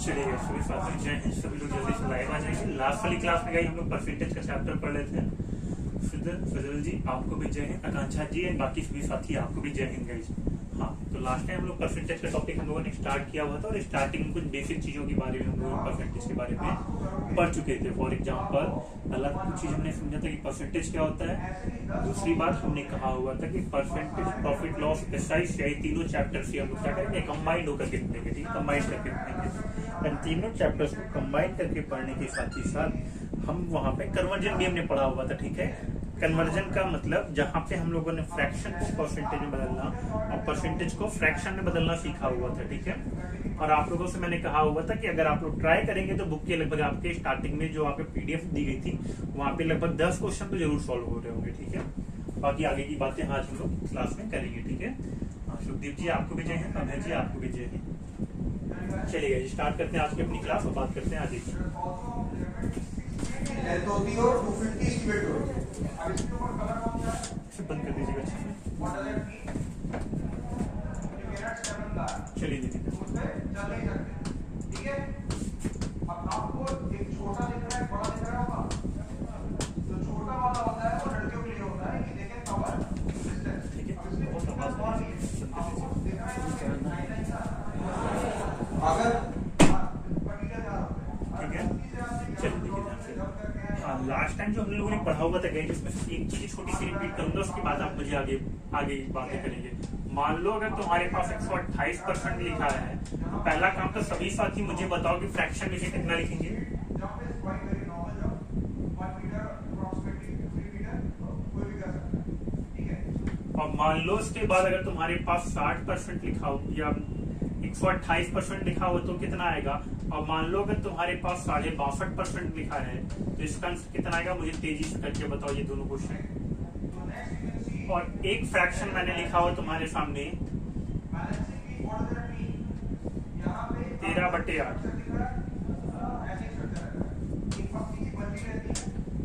चलिए सभी साथी जय हिंद। सभी लोग जल्दी से लाइव आ जाएंगे। लास्ट वाली क्लास में गई हम लोग परसेंटेज का चैप्टर पढ़ रहे थे। फजल जी आपको भी जय हिंद, आकांक्षा जी एंड बाकी सभी साथी आपको भी जय हिंद गाइस। हाँ, तो लास्ट टाइम हम लोग परसेंटेज का टॉपिक हम लोगों ने स्टार्ट किया हुआ था और स्टार्टिंग में कुछ बेसिक चीजों के बारे में हम लोग परसेंटेज के बारे में पढ़ चुके थे। फॉर एग्जाम्पल अलग कुछ चीज हमने समझा था कि परसेंटेज क्या होता है। दूसरी बात हमने कहा हुआ था कि परसेंटेज, प्रॉफिट लॉस, एक्सरसाइज, यही तीनों चैप्टर से हम लोग क्या करेंगे, कंबाइंड होकर के पढ़ेंगे। ठीक, कंबाइंड करके पढ़ेंगे। इन तीनों चैप्टर्स को कंबाइन करके पढ़ने के साथ ही साथ हम वहां पे कन्वर्जन भी हमने पढ़ा हुआ था। ठीक है, कन्वर्जन का मतलब जहां पे हम लोगों ने फ्रैक्शन को परसेंटेज में बदलना और परसेंटेज को फ्रैक्शन में बदलना सीखा हुआ था। ठीक है, और आप लोगों से मैंने कहा हुआ था कि अगर आप लोग ट्राई करेंगे तो बुक के लगभग आपके स्टार्टिंग में जो आपको पीडीएफ दी गई थी वहां पे लगभग 10 क्वेश्चन तो जरूर सॉल्व हो रहे होंगे। ठीक है, बाकी आगे की बातें आज हम लोग क्लास में करेंगे। ठीक है, सुखदीप जी आपको भी जय हिंद, अभय जी आपको भी जय हिंद। चलिए स्टार्ट करते हैं आज की अपनी क्लास और बात करते हैं आगे की। बंद कर दीजिएगा। चलिए दीदी, ठीक है। अब आपको एक छोटा दिख रहा है, बड़ा दिख रहा होगा। जो छोटा वाला होता है वो लड़कियों के लिए होता है कि देखें कवर डिस्टेंस। ठीक है, अगर लास्ट टाइम जो हम लोगों ने पढ़ा हुआ था गई, जिसमें एक चीज छोटी सी रिपीट करूंगा, उसके बाद आप मुझे आगे बातें करेंगे। मान लो अगर तुम्हारे पास 128% लिखा है, तो पहला काम तो सभी साथी मुझे बताओ कि फ्रैक्शन में कितना लिखेंगे। और मान लो उसके बाद अगर तुम्हारे पास 60% लिखा हो या 128% लिखा हो तो कितना आएगा। और मान लो अगर तुम्हारे पास 62.5% लिखा है तो इसका आंसर कितना आएगा, मुझे तेजी से करके बताओ ये दोनों क्वेश्चन। और एक फ्रैक्शन मैंने लिखा हो तुम्हारे सामने 13/8।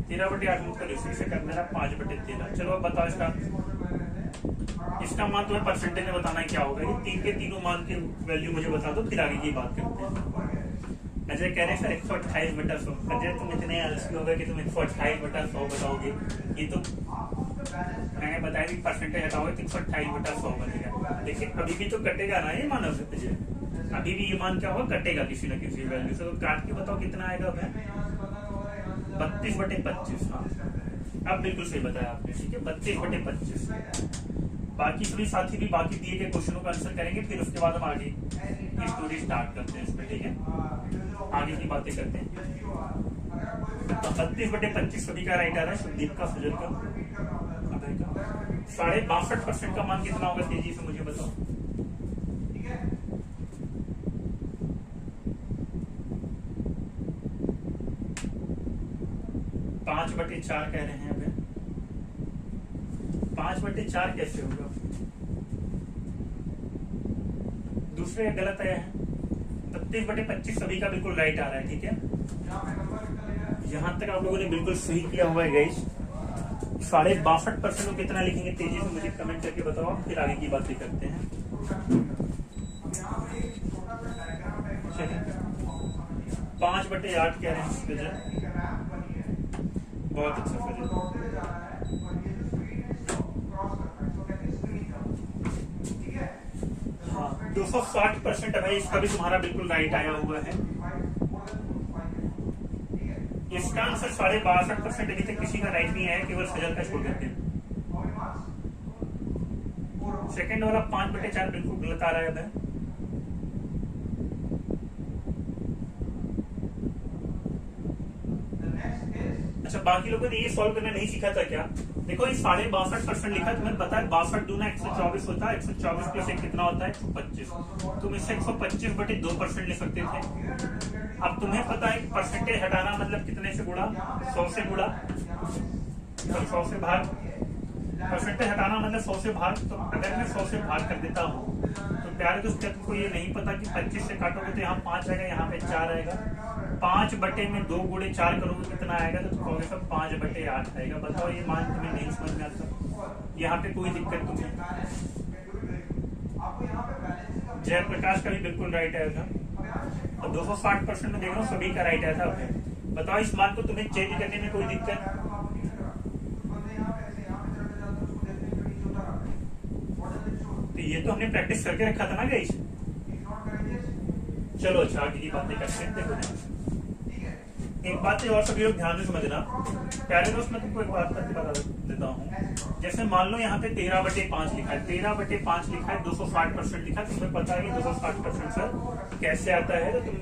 13/8 मतलब इसी से करना है 5/13। चलो अब बताओ इसका मान तुम्हें परसेंटेज में बताना है क्या होगा। ये तीन के तीनों मान के वैल्यू मुझे बता दो, फिर आगे की बात करते हैं। अजय कह रहे हैं सर 128/100। अजय तुम इतने आलसी हो गए कि तुम 128/100 बताओगे। ये तो मैंने बताया कि परसेंटेज हटाओगे तो 128/100 बनेगा। देखिए अभी भी तो कटेगा ना ये मान, अजय अभी भी ये मान क्या होगा, कटेगा किसी न किसी वैल्यू से। तो काट के बताओ कितना आएगा। 32/25। हाँ, अब बिल्कुल सही बताया आपने। ठीक है, 32/25। बाकी सभी साथी भी बाकी दिए गए क्वेश्चनों का आंसर करेंगे, फिर उसके बाद हम आगे की स्टोरी स्टार्ट करते हैं इस पर। ठीक है, आगे की बातें करते हैं। 32/25 सभी का राइट आ रहा है, सुदीप का, फजल का, अभय का। 62.5% का मान कितना होगा, तेजी से मुझे बताओ। 5/4 कह रहे हैं। अभी 5/4 कैसे होगा, दूसरे गलत आया है। 32/25 सभी का बिल्कुल राइट आ रहा है। ठीक है, यहाँ तक आप लोगों ने बिल्कुल सही किया हुआ है गाइस। 62.5% को कितना लिखेंगे, तेजी से मुझे कमेंट करके बताओ, फिर आगे की बातें करते हैं। 5/8 कह रहे हैं। बहुत अच्छा फजल। हाँ, 260% है, इसका भी तुम्हारा बिल्कुल राइट आया हुआ है। इसका आंसर 62.5% अभी तक किसी का राइट नहीं आया, केवल फजल का छोड़ देते हैं। सेकंड वाला 5/4 बिल्कुल गलत आ रहा है। अच्छा, बाकी लोगों ने ये सॉल्व करना नहीं सीखा था क्या। देखो ये 62.5% लिखा है, तुम्हें पता है 62 दूना 124 होता है। 124 प्लस 1 कितना होता है, 125। तुम इससे 125/2% ले सकते थे। अब तुम्हें पता है परसेंटेज हटाना मतलब कितने से गुणा, 100 से गुणा, 100 से भाग। परसेंटेज हटाना मतलब 100 से भाग। तो अगर मैं 100 से भाग कर देता हूँ तो प्यारे दोस्तों तुमको ये नहीं पता कि 25 से काटोगे तो यहाँ 5 आएगा, यहाँ पे 4 आएगा। 5/2 गुणे 4 करोगे कितना आएगा, तो तुम कहोगे सब 5/8 आएगा। बताओ ये मान तुम्हें नहीं समझ में आता, यहाँ पे कोई दिक्कत तुम्हें। जयप्रकाश का भी बिल्कुल राइट आया था। और 260% में देख रहा हूँ सभी का राइट आंसर है। बताओ इस मान को तुम्हें चेंज करने में कोई दिक्कत? तो ये तो हमने प्रैक्टिस करके रखा था ना गाइस। चलो अच्छा आगे की बातें करते हैं। देखो एक बात और सभी लोग ध्यान से समझना प्यारे दोस्त, मैं तुमको एक बात करके बता देता हूँ। जैसे मान लो यहाँ पे 13/5 लिखा है, 13/5 लिखा है, 260% लिखा है। तुम्हें पता है कि 260% सर कैसे आता है, तो तुम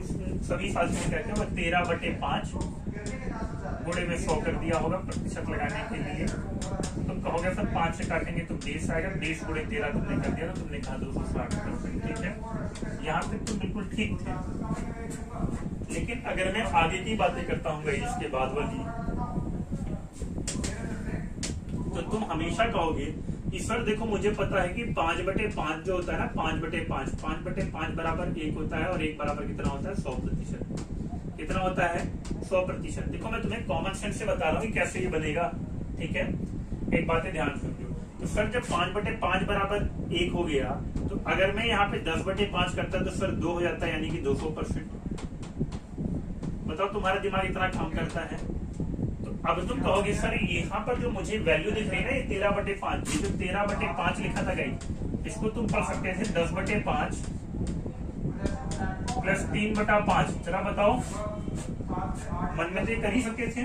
सभी साल में कहते हो 13/5 गुणे में 100 कर दिया होगा प्रतिशत लगाने के लिए। तुम कहोगे सर 5 से काटेंगे तो 20 आएगा, 20 गुणे 13 तुमने कर दिया, तो तुमने कहा 260%। ठीक है, यहाँ तक तो बिल्कुल ठीक थे। लेकिन अगर मैं आगे की बातें करता हूँ इसके बाद वाली, तो तुम हमेशा कहोगे कि सर देखो मुझे पता है कि 5/5 जो होता है ना, 5/5 बराबर 1 होता है, और 1 बराबर कितना होता है 100%। कितना होता है 100%। देखो मैं तुम्हें कॉमन सेंस से बता रहा हूँ कि कैसे ये बनेगा। ठीक है, एक बात ध्यान समझो। तो सर जब 5/5 बराबर 1 हो गया, तो अगर मैं यहाँ पे 10/5 करता तो सर 2 हो जाता है, यानी कि 200%। बताओ तुम्हारा दिमाग इतना काम करता है। तो अब तुम कहोगे सर यहाँ पर जो मुझे वैल्यू दिख रही है ना, ये 13/5, ये जो 13/5 लिखा था गाइस, इसको तुम पढ़ सकते थे 10/5 प्लस 3/5। जरा बताओ, मन में तो कर ही सकते थे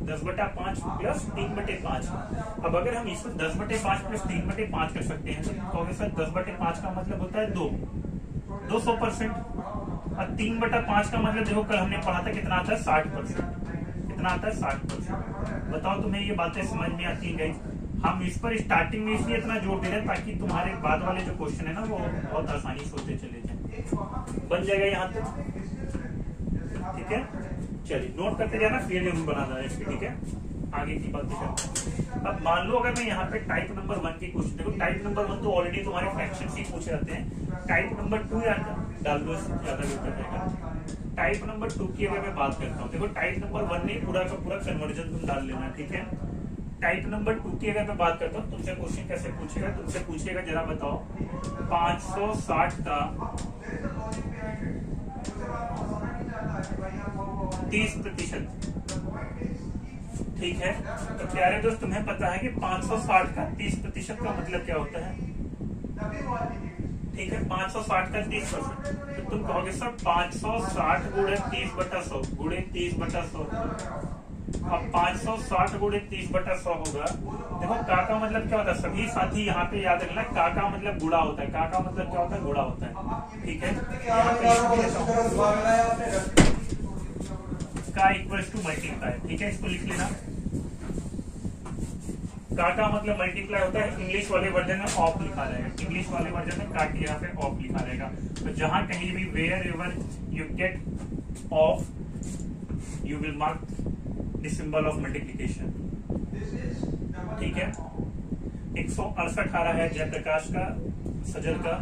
10/5 प्लस 3/5। अब अगर हम इसको 10/5 प्लस 3/5 कर सकते हैं, तो कहोगे सर 10/5 का मतलब होता है 200%, और 3/5 का मतलब देखो कल हमने पढ़ा था कितना आता है 60%। कितना आता है 60%। बताओ तुम्हें ये बातें समझ में आती है गाइस? हम इस पर स्टार्टिंग में इसलिए इतना जोर दे रहे हैं ताकि तुम्हारे बाद वाले जो क्वेश्चन है ना वो बहुत आसानी से होते चले जाए। बन जाएगा यहाँ तक? ठीक है, चलिए नोट करते जाना, फिर जरूर बनाना है इसकी। ठीक है, आगे की बातें करते हैं। अब मान लो अगर मैं यहाँ पे टाइप नंबर 1 की क्वेश्चन, देखो टाइप नंबर 1 तो ऑलरेडी तुम्हारे फ्रैक्शन से पूछे जाते हैं। टाइप नंबर 2 डाल दो, ज्यादा बेहतर रहेगा। टाइप नंबर 2 की अगर मैं बात करता हूँ, देखो टाइप नंबर 1 में पूरा का पूरा कन्वर्जन तुम डाल लेना। ठीक है, टाइप नंबर 2 की अगर मैं बात करता हूँ, तुमसे क्वेश्चन कैसे पूछेगा? तुमसे पूछेगा जरा बताओ 560 का 30%। ठीक है, तो प्यारे दोस्त तुम्हें पता है कि 560 का 30% का मतलब क्या होता है? ठीक है, 560 का 30%। तो तुम कहोगे सर 560 गुणे 30/100 गुणे 30/100। अब 560 गुणे 30/100 होगा। देखो का का मतलब क्या होता है? सभी साथी यहाँ पे याद रखना, का का मतलब गुणा होता है। का का मतलब क्या होता है? गुणा होता है। ठीक है, का इक्वल्स टू मल्टीप्लाई। ठीक है, इसको लिख लेना। का मतलब मल्टीप्लाई होता है। इंग्लिश वाले वर्जन में ऑफ लिखा रहेगा, इंग्लिश वाले वर्जन में का के यहाँ पे ऑफ लिखा रहेगा। तो जहां कहीं भी wherever you get off, you will mark the symbol of multiplication. ठीक है, 168 आ रहा है जयप्रकाश का, सजल का,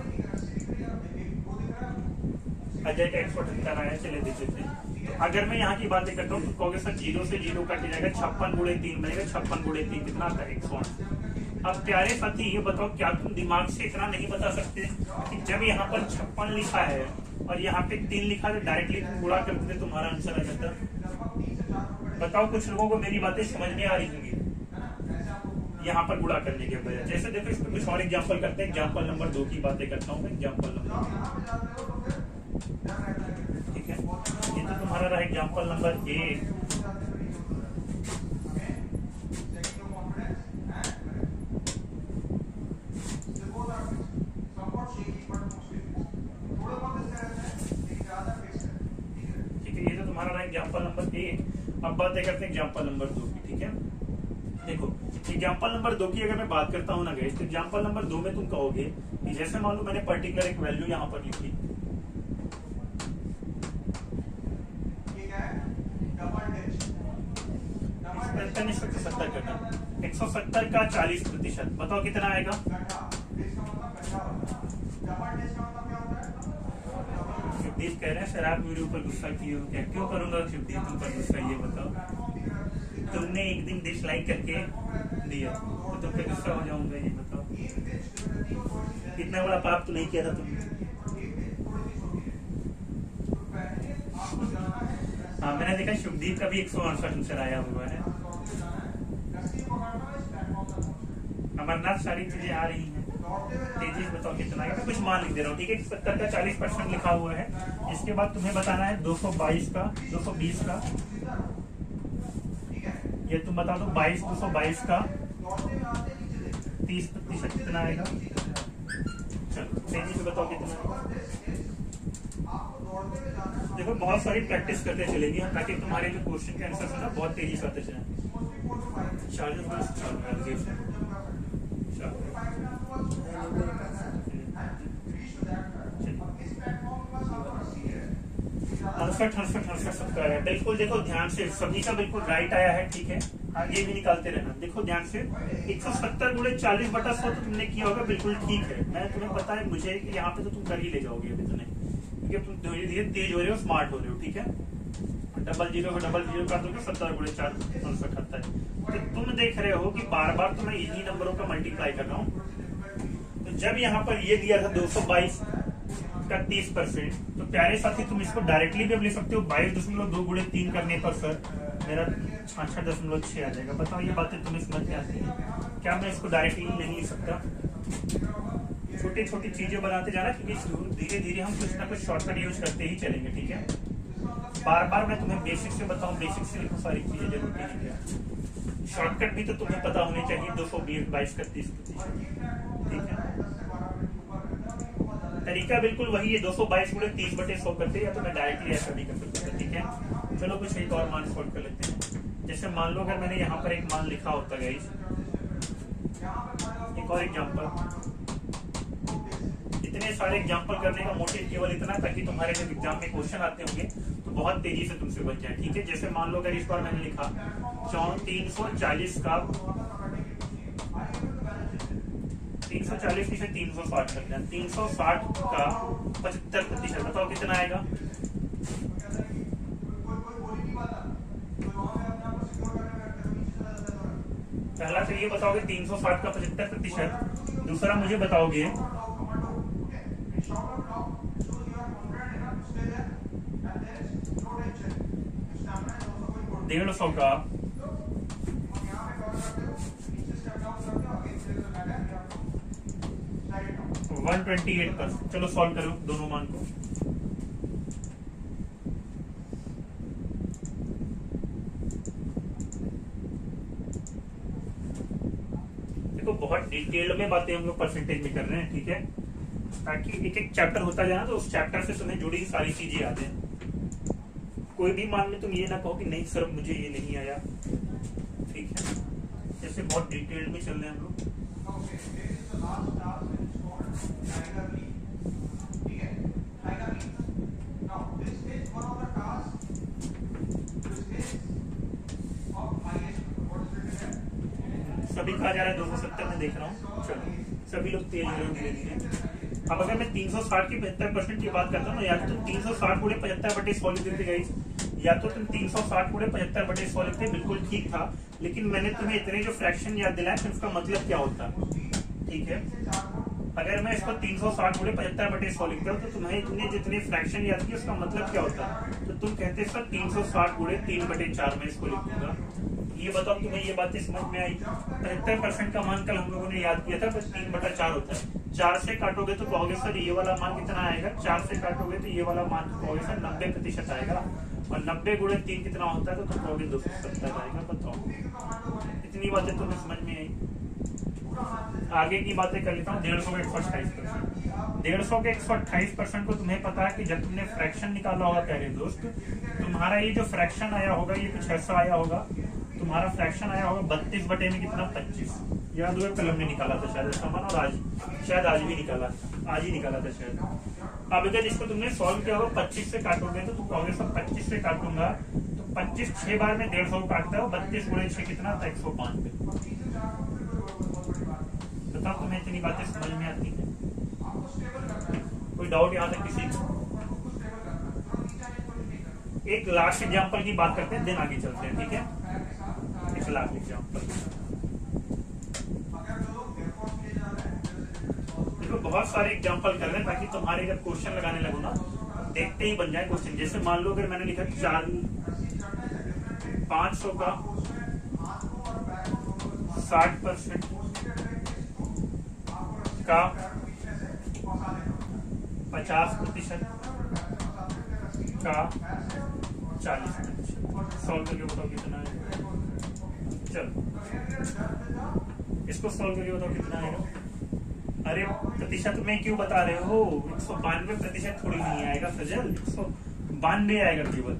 अजय का 178 आ रहा है। चलिए देख लेते हैं। अगर मैं यहाँ की बातें करता हूँ तो कहोगे सर 0 से 0 कट जाएगा, 56 गुणे 3 बनेगा। 56 गुणे 3 कितना आता है? 108। अब प्यारे साथी ये बताओ, क्या तुम दिमाग से इतना नहीं बता सकते कि जब यहाँ पर 56 लिखा है और यहाँ पे 3 लिखा है, तो डायरेक्टली तुम गुणा कर देते, तुम्हारा आंसर आ जाता? बताओ कुछ लोगों को मेरी बातें समझ में आ रही होंगी यहाँ पर गुणा करने के बजाय। जैसे देखो इसमें कुछ और एग्जाम्पल करते हैं। एग्जाम्पल नंबर 2 की बातें करता हूँ मैं। एग्जाम्पल नंबर, ठीक है, ये तो तुम्हारा रहा एग्जाम्पल नंबर 1। ठीक है, ये तो तुम्हारा रहा एग्जाम्पल नंबर 1। अब बातें करते हैं एग्जाम्पल नंबर 2 की। ठीक है, देखो एग्जाम्पल नंबर 2 की अगर मैं बात करता हूँ ना गाइस, तो एग्जाम्पल नंबर 2 में तुम कहोगे कि जैसे मान लो मैंने पर्टिकुलर एक वैल्यू यहाँ पर लिखी, 170 करना, 170 का 40%। बताओ कितना आएगा? शिवदीप कह रहे हैं सर आप वीडियो पर गुस्सा किए हो क्या? क्यों करूंगा शिवदीप तुम पर गुस्सा? ये बताओ, तुमने एक दिन डिसलाइक करके दिया तो तुम पे गुस्सा हो जाऊंगा? ये बताओ, इतना बड़ा पाप तो नहीं किया था तुमने। हाँ मैंने देखा शुभदीप का भी 168 आंसर आया हुआ है। अमरनाथ सारी चीजें आ रही हैं, तेजी से बताओ कितना है। मैं कुछ मान लिख दे रहा हूँ, ठीक है। 70 का 40% लिखा हुआ है। इसके बाद तुम्हें बताना है 222 का, 220 का, ये तुम बता दो 222 का 30% कितना आएगा। चलो तेजी से बताओ कितना आएगा। देखो बहुत सारी प्रैक्टिस करते चलेंगे हम, ताकि तुम्हारे जो क्वेश्चन के आंसर है ना बहुत तेजी से आते जाए। अड़सठ सबका है बिल्कुल। देखो ध्यान से, सभी का बिल्कुल राइट आया है, ठीक है। आगे भी निकालते रहना। देखो ध्यान से, 170 गुणे 40/100 तो तुमने किया होगा, बिल्कुल ठीक है। मैं तुम्हें पता है मुझे कि यहाँ पे तो तुम कर ही ले जाओगे अभी तुम्हें, क्योंकि तुम धीरे धीरे तेज हो रहे हो, स्मार्ट हो रहे हो, ठीक है। 00 को 00 कर दोगे 70 गुणे 4 69 आता है। तो तुम देख रहे हो कि बार बार तो मैं इन्हीं नंबरों का मल्टीप्लाई कर रहा हूँ। तो जब यहाँ पर ये दिया था 222 का 30%, तो प्यारे साथी तुम इसको डायरेक्टली भी लिख सकते हो। 22.2 गुणे 3 करने पर सर मेरा 66.6 आ जाएगा। बताओ ये बातें तुम्हें समझ में आती है क्या? मैं इसको डायरेक्टली नहीं लिख सकता। छोटी छोटी चीजें बनाते जाना, क्योंकि धीरे धीरे हम कुछ ना कुछ शॉर्टकट यूज करते ही चलेंगे, ठीक है। बार बार मैं तुम्हें बेसिक से बताऊं, बेसिक से लिखो, सारी चीजें जरूरी नहीं है। शॉर्टकट भी तो तुम्हें पता होने चाहिए। 222 का 30%, ठीक है। तरीका बिल्कुल वही है, 222 गुणे 30/100 करते, या तो मैं डायरेक्टली ऐसा भी कर सकता, ठीक है। चलो कुछ एक और मान सॉल्व कर लेते हैं। जैसे मान लो अगर मैंने यहाँ पर एक मान लिखा होता है, एक और एग्जाम्पल। इतने सारे एग्जाम्पल करने का मोटिव केवल इतना, ताकि तुम्हारे जब एग्जाम में क्वेश्चन आते होंगे तो बहुत तेजी से तुमसे बच जाए, ठीक है। जैसे मान लो अगर इस बार मैंने लिखा 340 का 340 से 360 कर दिया, 360 का 75%, बताओ कितना आएगा। पहला तो ये बताओगे 360 का 75%, दूसरा मुझे बताओगे 150 का 128%। चलो सॉल्व करो दोनों मान को। देखो बहुत डिटेल में बातें हम लोग परसेंटेज में कर रहे हैं, ठीक है, ताकि एक एक चैप्टर होता जाए ना, तो उस चैप्टर से तुम्हें जुड़ी सारी चीजें आ जाए। कोई भी मान में तुम ये ना कहो कि नहीं सर मुझे ये नहीं आया, ठीक है। जैसे बहुत डिटेल में चल रहे हैं हम लोग। सभी कहा जा रहा है 270 में देख रहा हूँ। चलो सभी लोग तेज हो रहे हैं धीरे धीरे। अब अगर मैं 360 की 75% की बात करता हूँ ना, या तो तुम 360 गुणे 75/100 लिख देते गाइस, या तो तुम 360 गुणे 75/100 लिखते, बिल्कुल ठीक था। लेकिन मैंने तुम्हें इतने जो फ्रैक्शन याद दिलाया फिर उसका मतलब क्या होता, ठीक है। अगर मैं इसको 360 गुणे 75/100 लिखता हूँ, तो तुम्हें इतने जितने फ्रैक्शन याद किए उसका मतलब क्या होता। तो तुम कहते सर 360 गुणे 3/4 में इसको लिख दूंगा। ये बताओ तुम्हें ये बातें समझ में आई। 75% का मान कल हम लोगों ने याद किया था, बस 3/4 होता है। 4 से काटोगे तो कहोगे सर ये वाला मान कितना आएगा। 4 से काटोगे तो ये वाला मान कहोगे सर 90% आएगा। और 90 गुणे 3 कितना होता है, तो तुम कहोगे 270 आएगा। बताओ इतनी बातें तुम्हें समझ में आई। आगे की बातें कर लेता हूँ। 150 का 128%, 150 के 128% को तुम्हें पता है कि जब तुमने फ्रैक्शन निकाला होगा प्यारे दोस्त, तुम्हारा ये जो फ्रैक्शन आया होगा ये कुछ ऐसा आया होगा। तुम्हारा फ्रैक्शन आया होगा 32 बटे में कितना 25। याद हुआ कलम ने निकाला था शायद इसका मान, और आज भी निकाला, आज ही निकाला था शायद। अब अगर इसको तुमने सॉल्व किया होगा 25 से काटोगे तो तुम कहोगे सर 25 से काटूंगा तो 25 6 बार में 150 काटता है। 32 गुणे 6 कितना था 105 पे। बताओ तुम्हें इतनी बातें समझ में आती है? कोई डाउट यहाँ तक किसी को? एक लास्ट एग्जांपल की बात करते हैं, दिन आगे चलते हैं, ठीक है। एक लास्ट एग्जांपल, देखो बहुत सारे एग्जांपल कर रहे हैं ताकि तुम्हारे जब क्वेश्चन लगाने लगो ना देखते ही बन जाए क्वेश्चन। जैसे मान लो अगर मैंने लिखा 500 का 60% का 50% का 40%। सॉल्व करके बताओ कितना है। चलो इसको सॉल्व करके बताओ कितना आएगा। अरे प्रतिशत में क्यों बता रहे हो, 192% थोड़ी नहीं आएगा सजल, 192 आएगा केवल।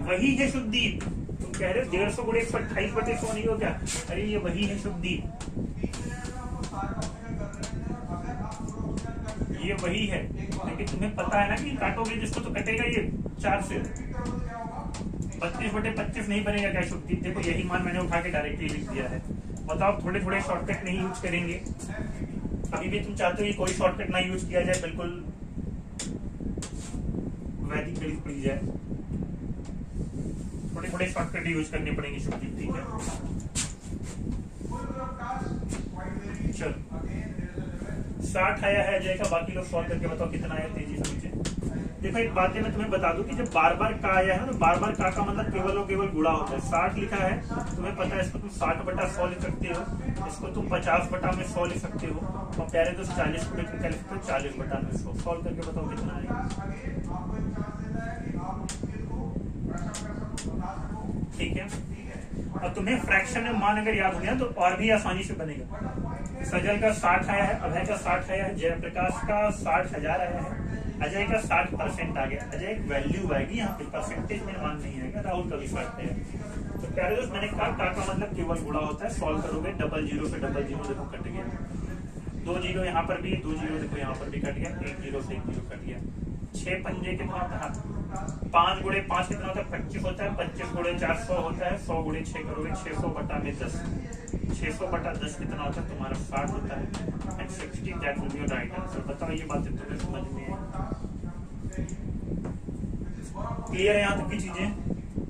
वही है शुभदीप, तुम कह रहे हो 150 गुणे 128/100 नहीं हो क्या? अरे ये वही है शुभदीप, ये वही है। लेकिन तुम्हें पता है ना कि काटोगे जिसको तो कटेगा ये 4 से। 25/25 नहीं बनेगा क्या शुभदीप? देखो यही मान मैंने उठा के डायरेक्टली लिख दिया है। बताओ थोड़े थोड़े शॉर्टकट नहीं यूज करेंगे? अभी भी तुम चाहते हो कि कोई शॉर्टकट ना यूज किया जाए, बिल्कुल वैदिक गणित पढ़ी जाए। थोड़े थोड़े शॉर्टकट यूज करने पड़ेंगे शुभदीप, ठीक है? चलो 60 आया है अजय का, बाकी लोग सॉल्व करके बताओ कितना आया तेजी से मुझे। देखो एक बात है मैं तुम्हें बता दूं कि जब बार बार का आया है ना, बार बार का मतलब केवल और केवल गुणा होता है। 60 लिखा है, तुम्हें पता है इसको तुम 60/100 लिख सकते हो, इसको तुम 50/100 लिख सकते हो, और प्यारे दोस्त 40 को तुम क्या लिख सकते हो 40/100। सॉल्व करके बताओ कितना आएगा। ठीक है, और तुम्हें फ्रैक्शन में मान अगर याद हो गया तो और भी आसानी से बनेगा। सजल का 60 आया है, अभय का 60 आया है, जयप्रकाश का 60,000 आया है, अजय का 60% आ गया। अजय एक वैल्यू आएगी यहाँ पे, परसेंटेज में मान नहीं आएगा। राहुल का भी 60 है। तो प्यारे दोस्त मैंने कहा का मतलब केवल गुणा होता है। सॉल्व करोगे 00 से 00 देखो कट गया, 2 0 यहाँ पर भी, 2 0 देखो यहाँ पर भी कट गया, 1 0 से 1 0 कट गया। 6 पंजे कितना होता है? 5 गुणे 5 कितना होता है? 25 होता है। 25 गुणे 4 100 होता है। 100 गुणे 6 करोगे 600/10। 600/10 कितना होता है? तुम्हारा 60 होता है। And 60 that will be your right answer. बताओ ये बातें तुम्हें समझ में है? क्लियर है यहाँ तक की चीजें?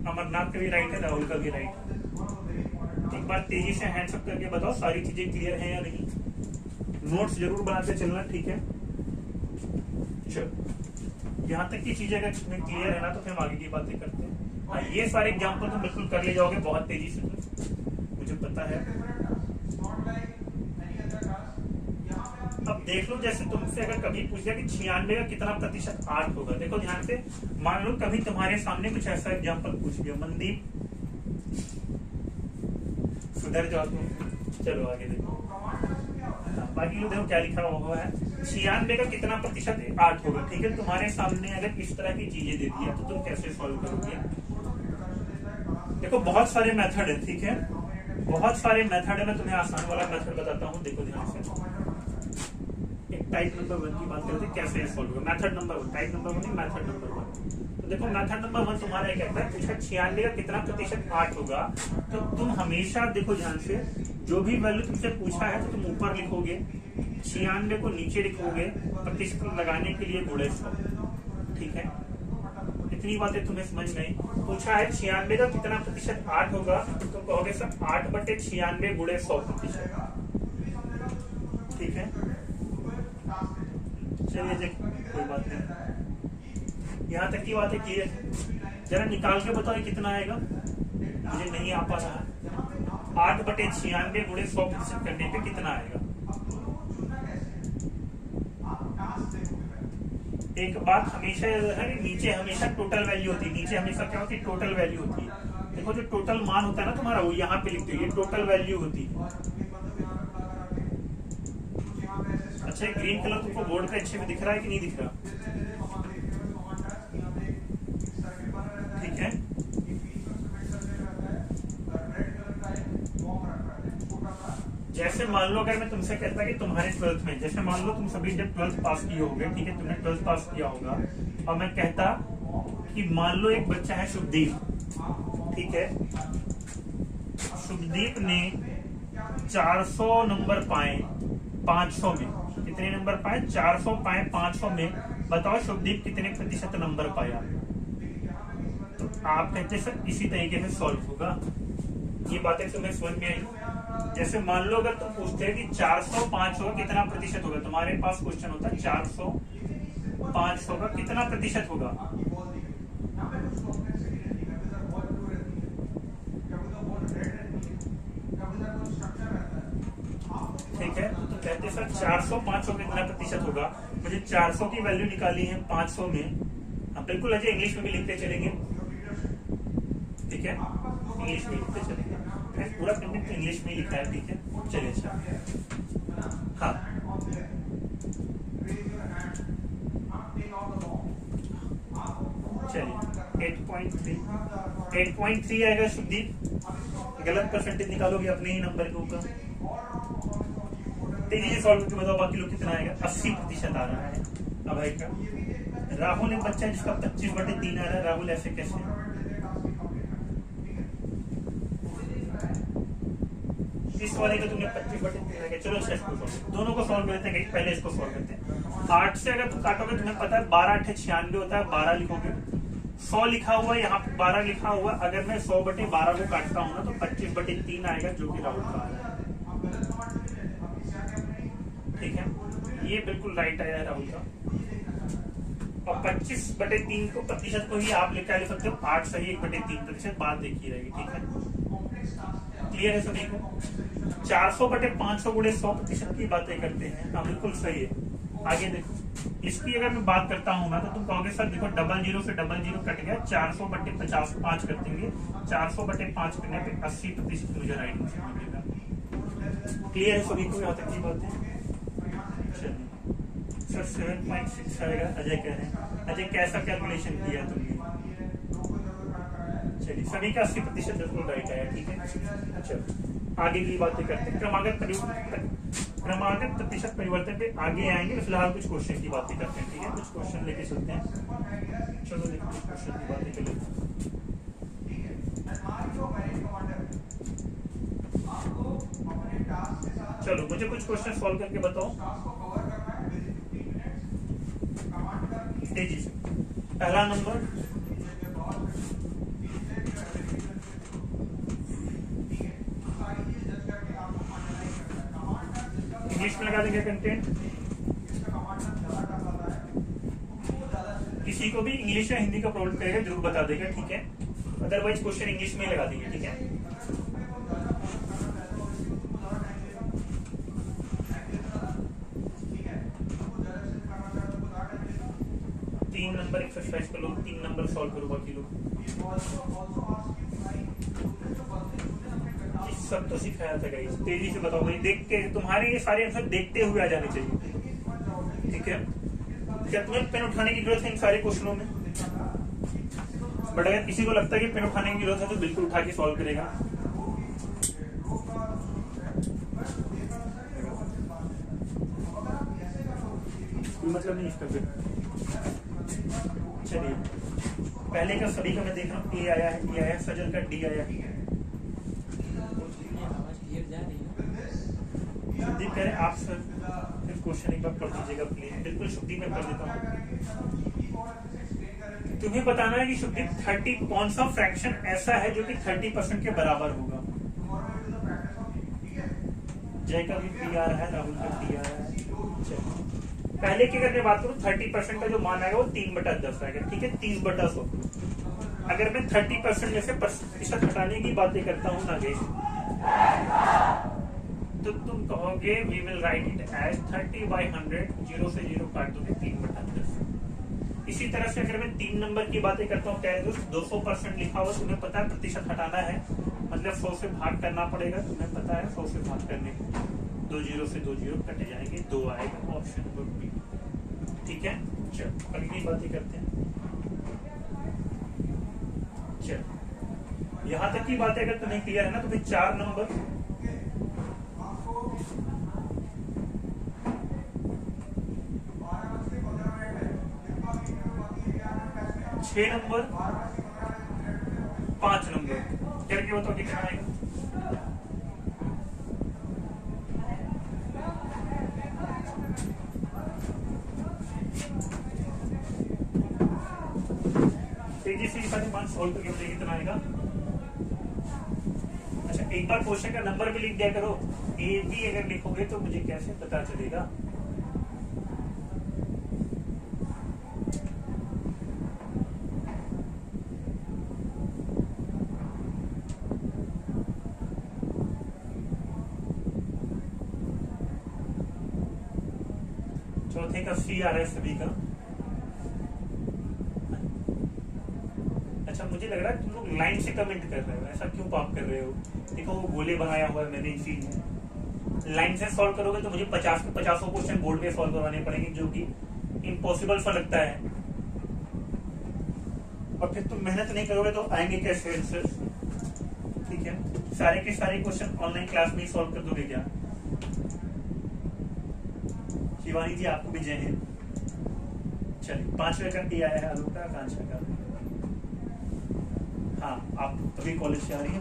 अमरनाथ का भी राइट है, राहुल का भी राइट है। एक बार तेजी से हैंड्स अप करके बताओ सारी चीजें क्लियर है या नहीं। नोट्स जरूर बनाते चलना, ठीक है? चलो यहाँ तक की चीजें अगर तुम्हें क्लियर है ना तो फिर हम आगे की बातें करते हैं। हाँ ये सारे एग्जाम्पल तुम बिल्कुल कर ले जाओगे बहुत तेजी से, मुझे पता है। अब देख लो जैसे तुमसे अगर कभी पूछ लिया कि 96 का कितना प्रतिशत 8 होगा, देखो ध्यान से। मान लो कभी तुम्हारे सामने कुछ ऐसा एग्जाम्पल पूछ लिया, मनदीप सुधर जाओ तुम। चलो आगे देखो, बाकी लोग देखो क्या लिखा हुआ है। 96 का कितना प्रतिशत 8 होगा, ठीक है? तुम्हारे सामने अगर इस तरह की चीजें दे दी है तो तुम कैसे सॉल्व करोगे? देखो बहुत सारे मेथड है, ठीक है? बहुत सारे मेथड है। मैं तुम्हें आसान वाला मेथड बताता हूँ, देखो ध्यान से। एक टाइप नंबर 1 की बात करते हैं कैसे सॉल्व होगा। मेथड नंबर 1, टाइप नंबर 1 नहीं, मेथड नंबर 1। तो देखो मेथड नंबर 1 तुम्हारा क्या कहता है, पूछा 96 का कितना प्रतिशत 8 होगा। तो तुम हमेशा देखो ध्यान से, जो भी वैल्यू तुमसे पूछा है तो तुम ऊपर लिखोगे, 96 को नीचे लिखोगे, प्रतिशत लगाने के लिए गुणे 100, ठीक है? इतनी बातें तुम्हें समझ गई। पूछा है 96 का कितना प्रतिशत 8 होगा, तो तुम कहोगे सर 8/96 गुणे 100%, ठीक है? चलिए कोई बात नहीं, यहाँ तक की बातें क्लियर है। जरा निकाल के बताओ कितना आएगा, मुझे नहीं आ पा रहा। 8/96 गुणे 100% करने पे कितना आएगा? एक बात हमेशा है कि नीचे हमेशा टोटल वैल्यू होती है। नीचे हमेशा क्या होती है? टोटल वैल्यू होती है। देखो जो टोटल मान होता है ना तुम्हारा, वो यहाँ पे लिखते हो, ये टोटल वैल्यू होती है। अच्छा ग्रीन कलर तुमको बोर्ड पे अच्छे में दिख रहा है कि नहीं दिख रहा? ठीक है, जैसे मान लो अगर मैं तुमसे कहता कि तुम्हारे 12th में, जैसे मान लो तुम सभी जब 12th पास किए होगे, ठीक है? तुमने 12th पास किया होगा, और मैं कहता कि मान लो एक बच्चा है शुभदीप, ठीक है? शुभदीप ने 400 नंबर पाए 500 में। कितने नंबर पाए? 400 पाए 500 में। बताओ शुभदीप कितने प्रतिशत नंबर पाया? तो आप कहते सर इसी तरीके से सॉल्व होगा। ये बातें तुम्हें समझ में आई? जैसे मान लो अगर तुम पूछते हैं कि 400 500 का कितना प्रतिशत होगा, तुम्हारे पास क्वेश्चन होता है 400 500 का कितना प्रतिशत होगा, ठीक है। तो कहते सर 400 500 कितना प्रतिशत होगा, मुझे 400 की वैल्यू निकाली है 500 में। हम बिल्कुल अजय इंग्लिश में भी लिखते चलेंगे, ठीक है, इंग्लिश में लिखते चलेंगे, पूरा कंटेंट इंग्लिश में ही लिखा है, ठीक है। चलिए अच्छा, हाँ चलिए 8.3 आएगा शुभदीप। गलत परसेंटेज निकालोगे अपने ही नंबर के ऊपर। तेजी से सॉल्व करके बताओ बाकी लोग कितना आएगा। 80% आ रहा है अभय का। राहुल एक बच्चा है जिसका 25/3 आ रहा है। राहुल ऐसे कैसे? इस वाले का तुमने 25/3 आ गया। चलो अच्छा इसको सॉल्व, दोनों को सॉल्व करते हैं। पहले इसको सॉल्व करते हैं। 8 से अगर तुम काटोगे तुम्हें पता है 12 8 96 होता है। 12 लिखोगे, 100 लिखा हुआ यहाँ पे 12 लिखा हुआ। अगर मैं 100/12 को काटता हूँ ना तो 25/3 आएगा, जो कि राहुल का आया है, ठीक है। ये बिल्कुल राइट आया है राहुल का। और 25/3 को प्रतिशत को ही आप लिख सकते हो। 8 सही 1/3 प्रतिशत, बात देखी रहेगी, ठीक है। क्लियर है सभी को? 400/500 गुणे 100% की बातें करते हैं। हाँ बिल्कुल सही है। आगे देखो, इसकी अगर मैं बात करता हूँ ना तो तुम कहोगे सर देखो 00 से 00 कट गया, 400/50 5 कर देंगे। 400/5 करने पे 80% मुझे राइट आंसर मिलेगा। क्लियर है सभी को यहाँ तक की बातें? सर 7.6 आएगा अजय कह रहे हैं। अजय कैसा कैलकुलेशन किया तुमने? चलिए सभी का 80% बिल्कुल राइट आया, ठीक है। चलो आगे की बातें करते हैं। क्रमागत प्रतिशत परिवर्तन पे आगे आएंगे। फिलहाल कुछ क्वेश्चन की बातें करते हैं, ठीक है। कुछ क्वेश्चन लेके चलते हैं। चलो देखो कुछ क्वेश्चन की बातें कर लेते हैं। चलो मुझे कुछ क्वेश्चन सॉल्व करके बताओ तेजी से। पहला नंबर, इंग्लिश में लगा देंगे कंटेंट। किसी को भी इंग्लिश या हिंदी का प्रॉब्लम करेगा जरूर बता देगा, ठीक है। अदरवाइज क्वेश्चन इंग्लिश में लगा देंगे, ठीक है। तीन नंबर एक्सरसाइज कर लो, 3 नंबर सॉल्व करो बाकी लोग। सब तो सिखाया था गाइस। तेजी से बताओ भाई, देख के तुम्हारे ये सारे आंसर देखते हुए आ जाने चाहिए, ठीक है। क्या तुम्हें पेन उठाने की जरूरत है इन सारे क्वेश्चनों में? बट अगर किसी को लगता है कि पेन उठाने की जरूरत है तो बिल्कुल उठा के सॉल्व करेगा। मतलब नहीं इसका। चलिए पहले का सभी का मैं देख रहा हूँ। ए आया है, ए आया, सजल का डी आया है। शुभदीप कह रहे हैं आप सर फिर क्वेश्चन एक बार पढ़ दीजिएगा प्लीज। बिल्कुल शुभदीप मैं पढ़ देता हूँ। तुम्हें बताना है कि शुभदीप 30 कौन सा फ्रैक्शन ऐसा है जो कि 30% के बराबर होगा। जय का भी पी आ रहा है, राहुल का पी आ रहा है। पहले की अगर मैं बात करूं 30% का जो मान आएगा वो 3/10 आएगा, ठीक है। 30/100। अगर मैं 30% में से प्रतिशत हटाने की बातें करता हूं ना गेस, तो तुम कहोगे we will write it as 30/100। 0 से 0 काट दोगे, 3/10। इसी तरह से अगर मैं 3 नंबर की बातें करता हूँ, 200% लिखा हुआ, तुम्हें पता है प्रतिशत हटाना है मतलब 100 से भाग करना पड़ेगा। तुम्हें पता है 100 से भाग करने को 2 0 से 2 0 कटे जाएंगे, 2 आएगा, ऑप्शन नंबर बी, ठीक है। चलो अगली बातें करते हैं। चलो यहाँ तक की बातें अगर तुम्हें क्लियर है ना तो फिर 4 नंबर, 6 नंबर, 5 नंबर करके बताओ कितना आएगा। तेजी से सारे मान सॉल्व करके बताइए कितना आएगा। अच्छा एक बार क्वेश्चन का नंबर भी लिख दिया करो। ए बी अगर लिखोगे तो मुझे कैसे पता चलेगा? चौथे का सी आ रहा है सभी का। अच्छा, मुझे लग रहा है तुम लोग लाइन से कमेंट कर रहे हो, ऐसा क्यों पाप कर रहे हो? देखो वो गोले बनाया हुआ है मैंने, इसी लाइन से सॉल्व करोगे तो मुझे 50 के 50 क्वेश्चन बोर्ड पे सॉल्व करवाने पड़ेंगे, जो कि इम्पॉसिबल सा लगता है। और फिर तुम मेहनत नहीं करोगे तो आएंगे कैसे आंसर? ठीक है, सारे के सारे क्वेश्चन ऑनलाइन क्लास में ही सॉल्व कर दोगे क्या? शिवानी जी आपको भी जय हिंद। चलिए 5वें का डी आया है आलोक का, आकांक्षा का। हाँ, आप अभी कॉलेज से आ रही है।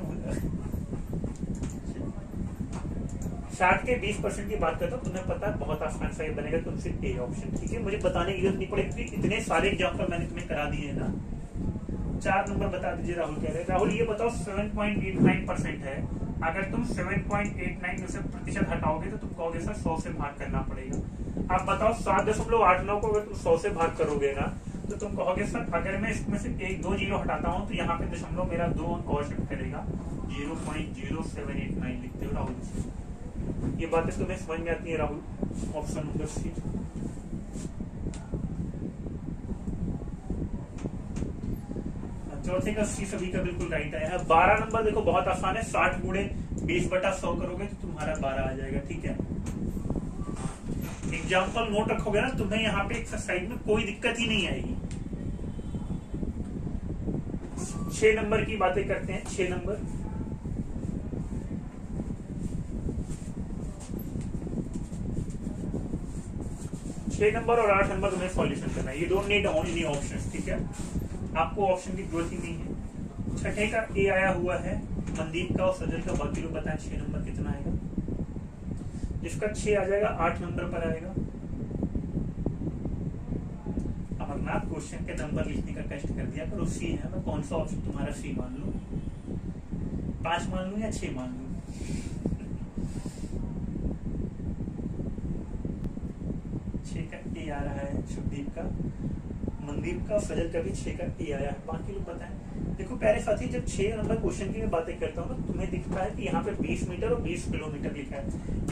60 के 20% की बात करता हूँ, तुम्हें पता है बहुत आसान सा ये बनेगा, तुम सिर्फ ए ऑप्शन। ठीक है, मुझे बताने की जरूरत नहीं पड़ेगी, इतने सारे एग्जाम्पल मैंने तुम्हें करा दिए है ना। 4 नंबर बता दीजिए। राहुल कह रहे हैं, राहुल ये बताओ 7.89% है, अगर तुम 7.89 में से प्रतिशत हटाओगे तो तुम कहोगे सर 100 से भाग करना पड़ेगा। आप बताओ 7.89 को अगर तुम 100 से भाग करोगे ना तो तुम कहोगे सर अगर मैं इसमें से 1-2 जीरो हटाता हूँ तो यहाँ पे दशमलव मेरा 2 अंक और शिफ्ट करेगा, 0.0789 लिखते हो राहुल। ये बातें तुम्हें समझ में आती है राहुल? Option number C. चौथे का सी सभी का बिल्कुल राइट आया है। 12 नंबर देखो बहुत आसान है, 60 गुणे 20/100 करोगे तो तुम्हारा 12 आ जाएगा। ठीक है, एग्जाम्पल नोट रखोगे ना, तुम्हें यहाँ पे एक्सरसाइज में कोई दिक्कत ही नहीं आएगी। 6 नंबर की बातें करते हैं। 6 नंबर, और 8 नंबर तुम्हें सॉल्यूशन करना है। ये डोंट नीड ओनली ऑप्शंस। ठीक है, आपको ऑप्शन की जरूरत ही नहीं है। छठे का ए आया हुआ है मनदीप का और सजल का, बाकी लोग बताएं 6 नंबर कितना आएगा? जिसका 6 आ जाएगा 8 नंबर पर आएगा। अमरनाथ क्वेश्चन के नंबर लिखने का कष्ट कर दिया करो। सी है, मैं कौन सा ऑप्शन तुम्हारा सी मान लूं? 5 मान लूं या 6 मान लूं? 6 का ए आ रहा है शुभदीप का, मनदीप का, सजल का भी 6 का ए आया है। बाकी लोग बताएं। देखो प्यारे साथी, जब 6 नंबर क्वेश्चन की मैं बातें करता हूँ ना, तुम्हें दिखता है कि यहाँ पे 20 मीटर और 20 किलोमीटर लिखा है।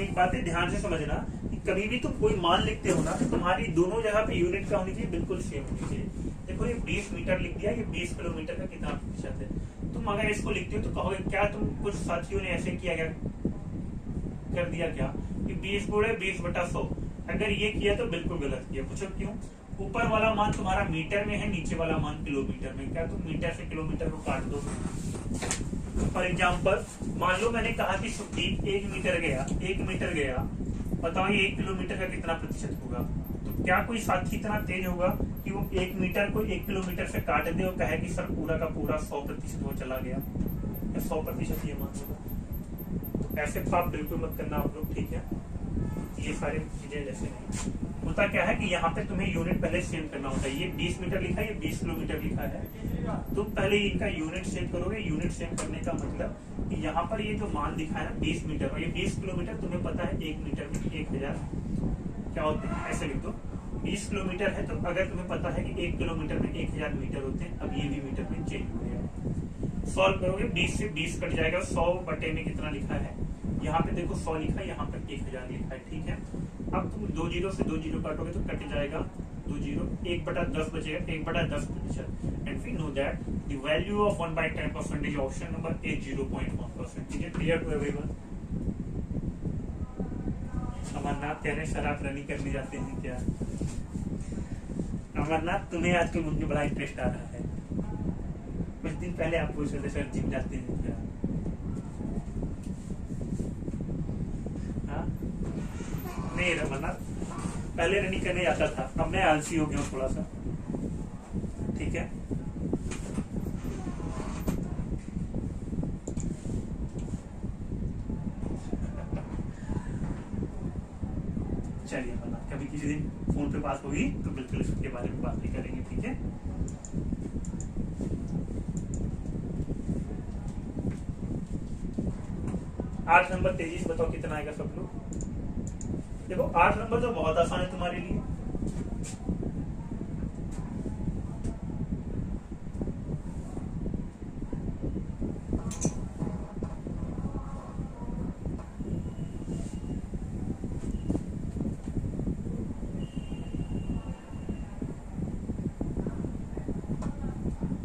एक बात है ध्यान से समझना कि कभी भी तुम कोई मान लिखते हो ना तो तुम्हारी दोनों जगह पे यूनिट क्या होनी चाहिए? बिल्कुल सेम होनी चाहिए। देखो ये 20 मीटर लिख दिया, ये 20 किलोमीटर का कितना प्रतिशत है? तुम अगर इसको लिखते हो तो कहोगे क्या तुम कुछ साथियों ने ऐसे किया क्या, कर दिया क्या कि 20 गुणे 20/100? अगर ये किया तो बिल्कुल गलत किया। पूछो क्यों? ऊपर वाला मान तुम्हारा मीटर में है, नीचे वाला मान किलोमीटर में। क्या तुम मीटर से किलोमीटर को काट दो? फॉर एग्जाम्पल मान लो मैंने कहा कि सुदीप 1 मीटर गया, बताओ ये 1 किलोमीटर का कितना प्रतिशत होगा? तो क्या कोई साथी इतना तेज होगा कि वो 1 मीटर को 1 किलोमीटर से काट दे और कहे कि सर पूरा का पूरा 100% वो चला गया, 100% ये मान होगा? तो ऐसे पाप बिल्कुल मत करना आप लोग। ठीक है, ये सारी चीजें जैसे नहीं होता। क्या है कि यहाँ पे तुम्हें यूनिट पहले सेव करना होता है। ये 20 मीटर लिखा है, ये 20 किलोमीटर लिखा है, तुम पहले इनका यूनिट सेव करोगे। यूनिट सेव करने का मतलब कि यहाँ पर ये जो मान दिखा है ना 20 मीटर और ये 20 किलोमीटर, तुम्हें पता है 1 मीटर में 1000 क्या होते हैं, ऐसे लिख दो। 20 किलोमीटर है तो अगर तुम्हें पता है कि 1 किलोमीटर में 1000 मीटर होते हैं, अब ये भी मीटर में चेंज हो गया। सॉल्व करोगे 20 से 20 कट जाएगा, 100 बटे में कितना लिखा है? यहाँ पे देखो 100 लिखा है, यहाँ पर 1000 लिखा है। ठीक है, अब तुम 2 जीरो से 2 जीरो काटोगे तो कट जाएगा 2 जीरो, 1/10 बचेगा, 1/10%। And we know that the value of 1/10% is option number A 0.1%। ठीक है, क्लियर टू एवरीवन? अमरनाथ कह रहे सर आप रनिंग करने जाते हैं क्या? अमरनाथ तुम्हें आजकल मुझे बड़ा इंटरेस्ट आ रहा है। कुछ दिन पहले आप पूछ रहे थे सर जिम जाते हैं क्या? नहीं रमन्नाथ, पहले रनिंग करने जाता था, अब मैं आलसी हो गया हूँ थोड़ा सा। ठीक है, चलिए कभी किसी दिन फोन पे बात होगी तो बिल्कुल इसके बारे में बात नहीं करेंगे। ठीक है, 8 नंबर तेजी से बताओ कितना आएगा सब लोग। देखो 8 नंबर तो बहुत आसान है तुम्हारे लिए।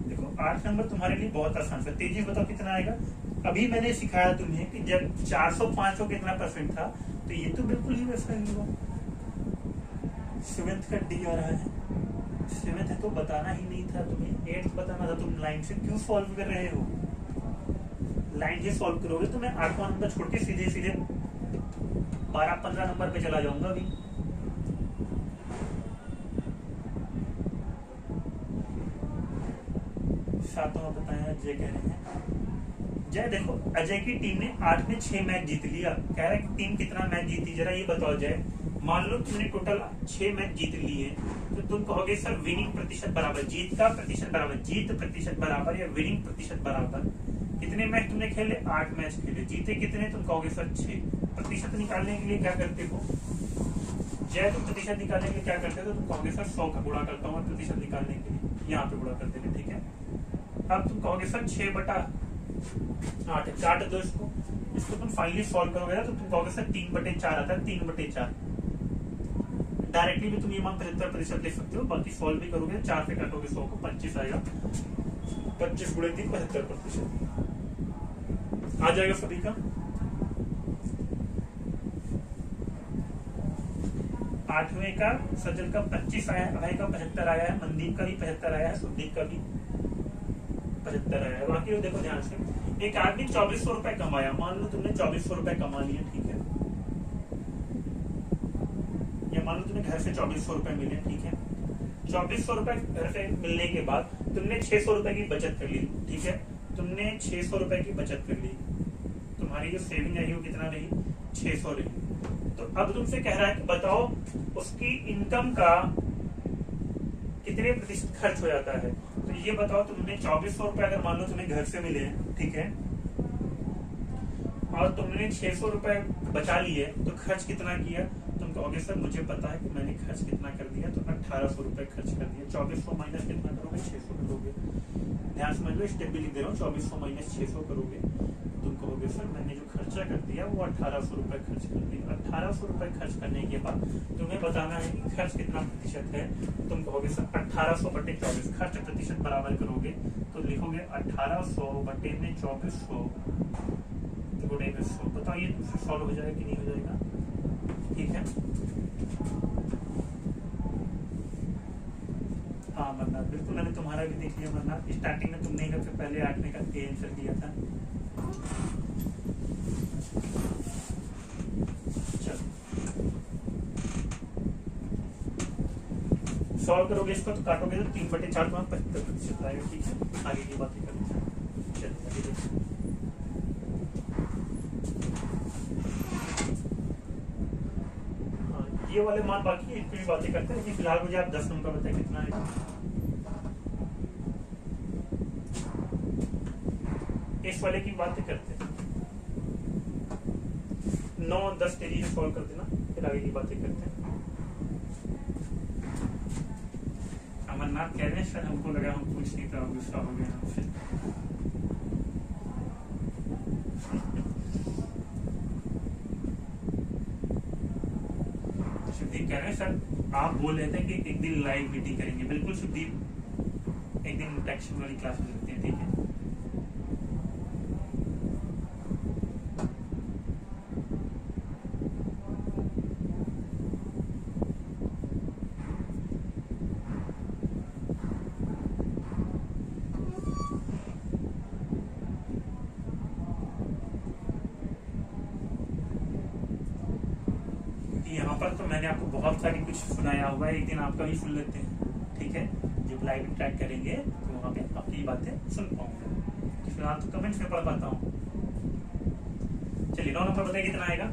देखो 8 नंबर तुम्हारे लिए बहुत आसान है। तेजी से बताओ कितना आएगा। अभी मैंने सिखाया तुम्हें कि जब 400 500 कितना परसेंट था, तो ये तो बिल्कुल ही वैसा ही हुआ। 7th का डी आ रहा है, 7th है तो बताना ही नहीं था तुम्हें, 8th बताना था। तुम लाइन से क्यों सॉल्व कर रहे हो? लाइन से सॉल्व करोगे तो मैं 8वां नंबर छोड़ के सीधे सीधे 12 15 नंबर पे चला जाऊंगा अभी। सातवां बताया जय कह रहे हैं। जय देखो अजय की टीम ने 8 में 6 मैच जीत लिया। कह रहा है कि टीम कितना मैच जीती, जरा ये बताओ जय। मान लो तुमने टोटल 6 मैच जीत लिए, तो तुम कहोगे सर विनिंग प्रतिशत बराबर जीत का प्रतिशत बराबर जीत प्रतिशत बराबर या विनिंग प्रतिशत बराबर। कितने मैच तुमने खेले? 8 मैच खेले, जीते कितने? तुम कहोगे सर 6। प्रतिशत निकालने के लिए क्या करते हो जय? तुम प्रतिशत निकालने के लिए क्या करते हो? तो तुम कहोगे सर 100 का गुणा करता हूँ प्रतिशत निकालने के लिए, यहाँ पे गुणा कर देंगे, ठीक है। अब तुम कहोगे सर 6/8 काट दो इसको तुम फाइनली सॉल्व करोगे तो तुम कहोगे सर 3/4 आता है, 3/4। डायरेक्टली भी तुम ये मान 75% लिख सकते हो, बाकी सॉल्व भी करोगे 4 से काटोगे 100 को 25 आएगा। 25 गुणे 3 75% आ जाएगा सभी का। 8वें का सजल का 25 आया है, अभय का 75 आया है, मनदीप का भी 75 आया है, सुदीप का भी 75 आया है। बाकी देखो ध्यान से, एक आदमी 2400 रुपए कमाया, मान लो तुमने 2400 रुपए कमा लिए, ठीक है। या मान लो तुम्हें घर से 2400 रुपए मिले, ठीक है। 2400 रुपए घर से मिलने के बाद तुमने 600 रुपए की बचत कर ली, ठीक है। तुमने 600 रुपए की बचत कर ली, तुम्हारी जो सेविंग रही वो कितना रही? 600 रही। तो अब तुमसे कह रहा है कि बताओ उसकी इनकम का कितने प्रतिशत खर्च हो जाता है। तो ये बताओ, तुमने 2400 रुपए अगर मान लो तुम्हें घर से मिले, ठीक है, और तुमने 600 रुपए बचा लिए, तो खर्च कितना किया? तुम कहोगे सर मुझे पता है कि मैंने खर्च कितना कर दिया, तो 1800 रुपए खर्च कर दिया। 2400 माइनस कितना करोगे? 600 करोगे। ध्यान समझ लो, स्टेप भी लिख दे रहा हूँ। 2400 माइनस 600 करोगे, तुम कहोगे सर मैंने जो खर्चा कर दिया वो 1800 रुपए खर्च कर दिया। 1800 रुपए खर्च करने के बाद तुम्हें बताना है कि खर्च कितना प्रतिशत है। तुम कहोगे सर 1800/24 खर्च प्रतिशत बराबर करोगे, तो लिखोगे 1800/2400 गुणे में 100। बताइए तुमसे सॉल्व हो जाएगा कि नहीं हो जाएगा? ठीक है। हाँ मन्नाथ, बिल्कुल मैंने तुम्हारा भी देख लिया मन्नाथ। स्टार्टिंग में तुमने सबसे पहले 8वें का ए आंसर दिया था। सॉल्व करोगे इसको तो काटोगे तो 3/4 में 75% आएगा, ठीक है। आगे की बातें करते हैं। हाँ ये वाले मान बाकी है, इनकी भी बातें करते हैं, लेकिन फिलहाल मुझे आप 10 नंबर बताए कितना आएगा। इस वाले की बातें करते हैं। 9 10 तेजी से सॉल्व कर देना, फिर आगे की बातें करते हैं। अमरनाथ कह रहे हैं सर हमको लगा हम पूछ नहीं था, गुस्सा हो गया हमसे। सुदीप कह रहे हैं सर आप बोल रहे थे कि एक दिन लाइव मीटिंग करेंगे। बिल्कुल सुदीप, एक दिन इंटरेक्शन वाली क्लास में रखते हैं, ठीक है। यहाँ पर तो मैंने आपको बहुत सारी कुछ सुनाया हुआ है, एक दिन आपका भी सुन लेते हैं, ठीक है। जब लाइव इंटरेक्ट करेंगे तो वहाँ पे आपकी बातें सुन पाऊंगा। फिलहाल तो कमेंट्स में पढ़ पाता हूँ। चलिए 9 नंबर बताइए कितना आएगा।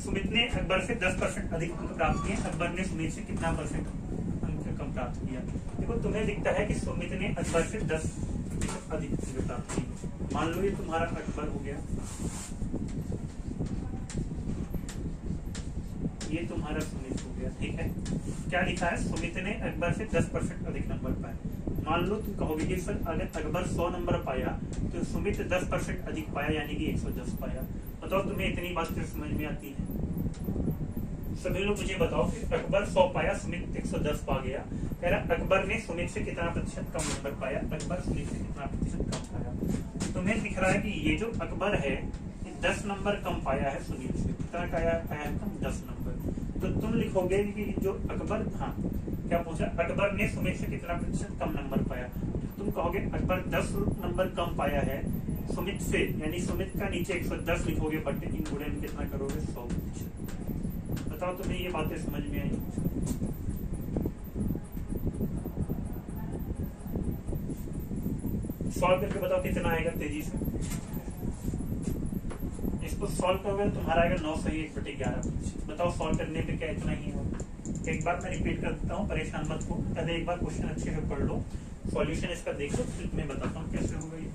सुमित ने अकबर से 10% अधिक अंक प्राप्त किए। अकबर ने सुमित से कितना परसेंट अंक कम प्राप्त किया? देखो तुम्हें दिखता है कि सुमित ने अकबर से 10% अधिक अंक प्राप्त किए। मान लो ये तुम्हारा अकबर हो गया, ये तुम्हारा सुमित हो गया, ठीक है। क्या लिखा है, सुमित ने अकबर से 10% अधिक नंबर पाए। मान लो तुम कहोगे कि सर अगर अकबर 100 नंबर पाया तो सुमित 10% अधिक पाया यानी कि 110 पाया। बताओ तुम्हें इतनी बात फिर समझ में आती है? सभी लोग मुझे बताओ कि अकबर 100 पाया, सुमित 110 पा गया। कह रहा अकबर ने सुमित से कितना प्रतिशत कम नंबर पाया, अकबर सुमित से कितना प्रतिशत कम पाया। तुम्हें दिख रहा है कि ये जो अकबर है 10 नंबर कम पाया है सुनील से। कितना पाया है कम? 10 नंबर। तो तुम लिखोगे कि जो अकबर, हाँ क्या पूछा, अकबर ने सुमित से कितना प्रतिशत कम नंबर पाया। तुम कहोगे अकबर 10 नंबर कम पाया है सुमित से, यानी सुमित का नीचे 110 लिखोगे, बट इन गुणे में कितना करोगे? 100%। बताओ तुम्हें ये बातें समझ में आई? सॉल्व करके बताओ कितना आएगा तेजी से। इसको सॉल्व करोगे तो तुम्हारा आएगा 9 सही 1/11। बताओ सॉल्व करने पे क्या इतना ही होगा? एक बार मैं रिपीट कर देता हूँ, परेशान मत हो, पहले एक बार क्वेश्चन अच्छे से पढ़ लो, सॉल्यूशन इसका देख लो, फिर मैं बताता हूँ कैसे होगा ये।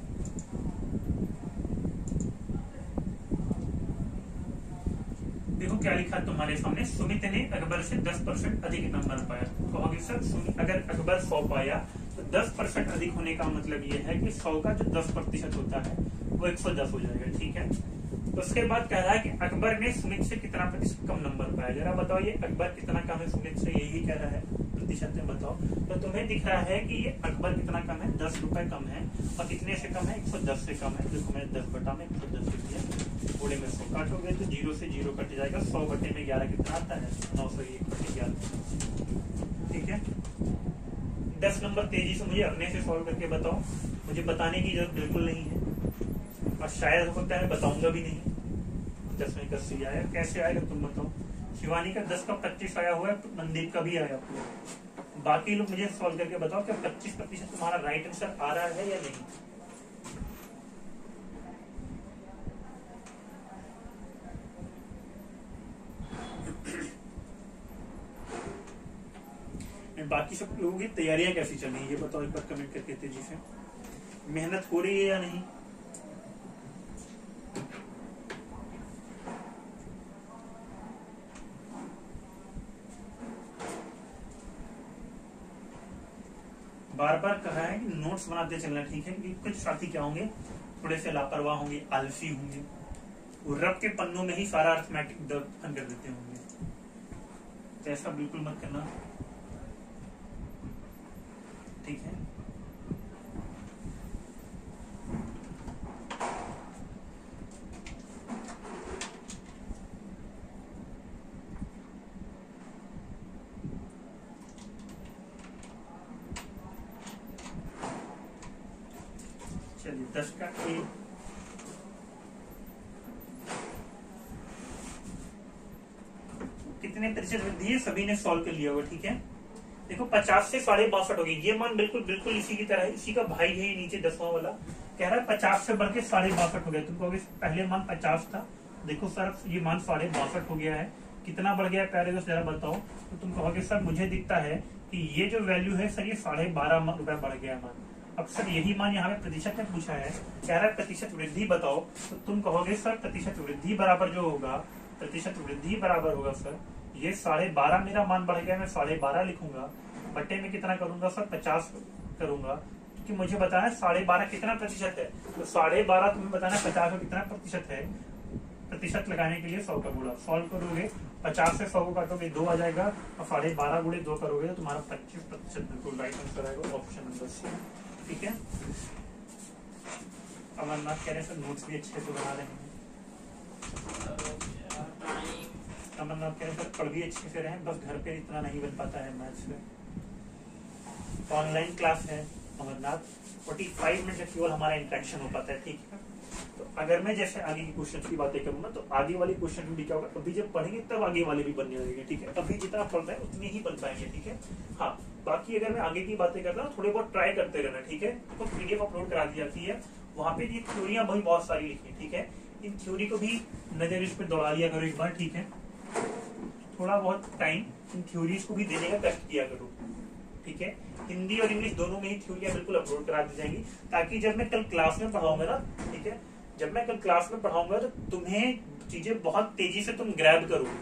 देखो क्या लिखा तुम्हारे सामने, सुमित ने अकबर से 10% अधिक नंबर पाया। कहोगे सर अगर अकबर 100 पाया तो 10% अधिक होने का मतलब ये है कि 100 का जो 10% होता है वो 110 हो जाएगा, ठीक है। तो उसके बाद कह रहा है कि अकबर ने सुमित से कितना प्रतिशत कम नंबर पाया। जरा बताओ ये अकबर कितना कम है सुमित से, यही कह रहा है प्रतिशत में बताओ। तो तुम्हें दिख रहा है कि ये अकबर कितना कम है, 10 रुपए कम है, और कितने से कम है? 110 से कम है। देखो मैंने 10 बटा में 110 लिख दिया, थोड़े में 100 काटोगे तो 0 से 0 कट जाएगा, 100 बटे में 11 कितना आता है? 901/11, ठीक है। 10 नंबर तेजी से मुझे अपने से सॉल्व करके बताओ, मुझे बताने की जरूरत बिल्कुल नहीं है, और शायद हो सकता है बताऊंगा भी नहीं। 10 में 80 आया, कैसे आएगा तुम बताओ? शिवानी का 10 का 25 आया हुआ है, मनदीप का भी आया हुआ है। बाकी लोग मुझे सॉल्व करके बताओ क्या 25% तुम्हारा राइट आंसर आ रहा है या नहीं? बाकी सब लोगों की तैयारियां कैसी चल रही है ये बताओ एक बार कमेंट करके तेजी से। मेहनत हो रही है या नहीं? बार बार कहा है कि नोट्स बनाते चलना, ठीक है। कि कुछ साथी क्या होंगे, थोड़े से लापरवाह होंगे, आलसी होंगे, वो रब के पन्नों में ही सारा अर्थमेटिक दफन कर देते होंगे। तो ऐसा बिल्कुल मत करना, ठीक है। चलिए 10 का ए, कितने प्रतिशत वृद्धि है सभी ने सॉल्व कर लिया होगा, ठीक है। देखो 50 से 62.5 हो गई, ये मान बिल्कुल बिल्कुल इसी की तरह है, इसी का भाई है नीचे 10वां वाला। कह रहा है 50 से बढ़ के 62.5 हो गया। तुम कहोगे पहले मान 50 था, देखो सर ये मान 62.5 हो गया है, कितना बढ़ गया प्यारे दोस्त जरा बताओ। तो तुम कहोगे सर मुझे दिखता है कि ये जो वैल्यू है सर ये 12.5 रुपए बढ़ गया मान। अब सर यही मान यहाँ पे प्रतिशत में पूछा है, कह रहा है प्रतिशत वृद्धि बताओ। तो तुम कहोगे सर प्रतिशत वृद्धि बराबर जो होगा, प्रतिशत वृद्धि बराबर होगा सर ये 12.5 मेरा मान बढ़ गया, मैं 12.5 लिखूंगा, बट्टे में कितना करूंगा सर 50 करूंगा, क्योंकि मुझे बताना है 12.5 कितना प्रतिशत है। तो 12.5 तुम्हें बताना है 50 का कितना प्रतिशत है। प्रतिशत लगाने के लिए 100 का गुणा सॉल्व करोगे, 50 से 100 को काटोगे 2 आ जाएगा, और 12.5 गुणे 2 करोगे तो तुम्हारा 25% बिल्कुल राइट आंसर आएगा, ऑप्शन नंबर सी, ठीक है। अमरनाथ कह रहे हैं सर नोट्स भी अच्छे से बना रहे हैं। अमरनाथ कह रहे हैं सर पढ़ भी अच्छे से रहे, बस घर पे इतना नहीं बन पाता है मैथ्स में। ऑनलाइन क्लास है अमरनाथ, 45 मिनट तक केवल हमारा इंटरेक्शन हो पाता है, ठीक है। तो अगर मैं जैसे आगे की क्वेश्चन की बातें करूंगा तो आगे वाली क्वेश्चन में भी क्या होगा, अभी जब पढ़ेंगे तब आगे वाले भी बनने लगेंगे, ठीक है। अभी जितना पढ़ रहे हैं उतने ही बन पाएंगे, ठीक है। हाँ बाकी अगर मैं आगे की बातें करता हूँ थोड़े बहुत ट्राई करते रहना, ठीक है। तो PDF अपलोड करा दी जाती है, वहाँ पे ये थ्योरियां भी बहुत सारी लिखी, ठीक है। इन थ्योरी को भी नजर इस पर दौड़ा लिया करो एक बार, ठीक है। थोड़ा बहुत टाइम इन थ्योरीज को भी देने का कष्ट किया करो, ठीक है। हिंदी और इंग्लिश दोनों में ही थ्योरियां बिल्कुल अपलोड करा दी जाएंगी, ताकि जब मैं कल क्लास में पढ़ाऊंगा ना, ठीक है, जब मैं कल क्लास में पढ़ाऊंगा तो तुम्हें चीजें बहुत तेजी से तुम ग्रैब करोगे,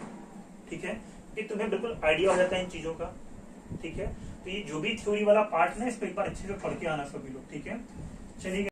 ठीक है, कि तुम्हें बिल्कुल आइडिया हो जाता है इन चीजों का। ठीक है, तो ये जो भी थ्योरी वाला पार्ट ना, इसको एक बार अच्छे से पढ़ के आना सभी लोग। ठीक है, चलिए।